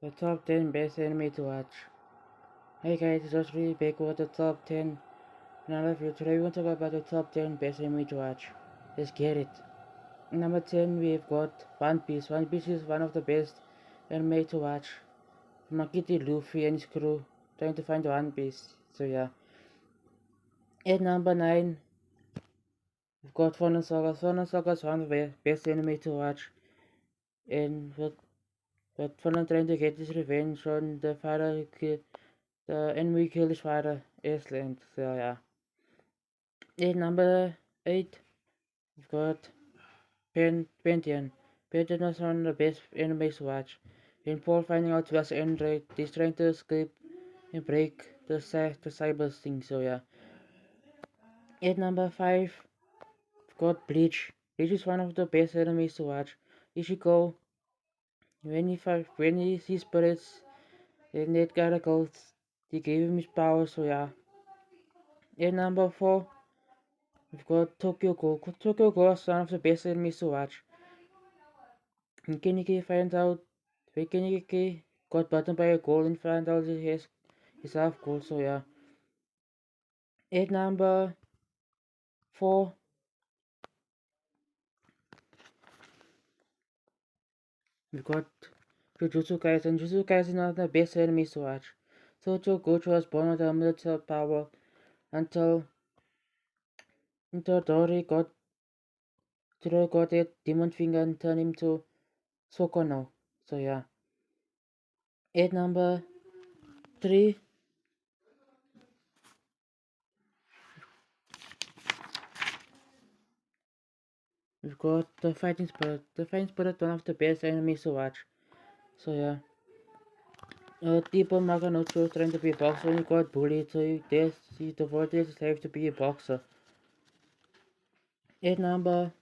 The top 10 best anime to watch. Hey guys, it's just really back with the top 10. And I love you. Today we want to talk about the top 10 best anime to watch. Let's get it. Number 10 we've got One Piece. One Piece is one of the best anime to watch. Makiti Luffy and his crew trying to find One Piece. So yeah. At number 9 we've got Phone Saga. Phone Saga is one of the best anime to watch. And but Phone trying to get his revenge on the father who killed the enemy killed his father, Iceland. So yeah. At number 8, we've got Pentian. Pentian was one of the best enemies to watch. When Paul finding out he was Android, he's trying to escape and break the cyber thing. So yeah. At number 5, we've got Bleach. Bleach is one of the best enemies to watch. Ishiko, when he sees spirits, then that guy goes, he gave him his power. So yeah. At number 4, we've got Tokyo Ghoul. Tokyo Ghoul is one of the best enemies to watch. Keniki finds out Keniki got button by a goal and finds out he has his half goal. So yeah. At number 4, we got Jujutsu Kaisen. Jujutsu Kaisen is one of the best enemies to watch. Sojo Gojo was born with a military power until Dori got a demon finger and turned him to Sokono. So yeah. At number 3, we've got the Fighting Spirit. The Fighting Spirit, one of the best enemies to watch. So yeah. Tipo Maganocho was trying to be a boxer and he got bullied, so he devoted his life to be a boxer. At number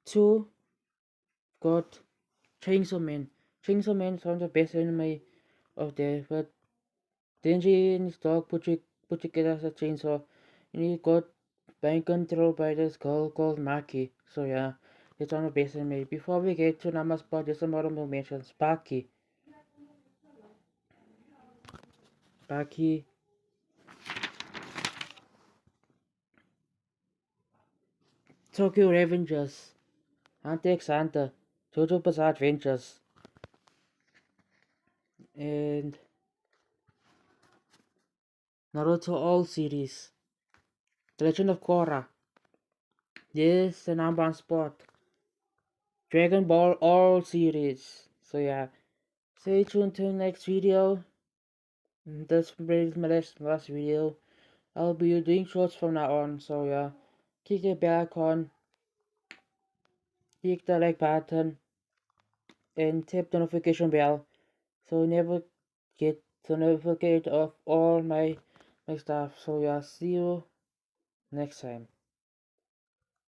2, got Chainsaw Man. Chainsaw Man is one of the best anime of there, but Denji and his dog put together as a chainsaw, and he got mind controlled by this girl called Maki. So yeah, it's one of the best anime. Before we get to number spot, just some honorable mentions. Sparky, Tokyo Revengers, Hunter x Hunter, JoJo Bizarre Adventures, and Naruto All Series, The Legend of Korra. This the number one spot. Dragon Ball All Series. So yeah, stay tuned to the next video. This is my last video. I'll be doing shorts from now on. So yeah, click the bell icon, click the like button, and tap the notification bell so never forget of all my stuff. So yeah, see you next time.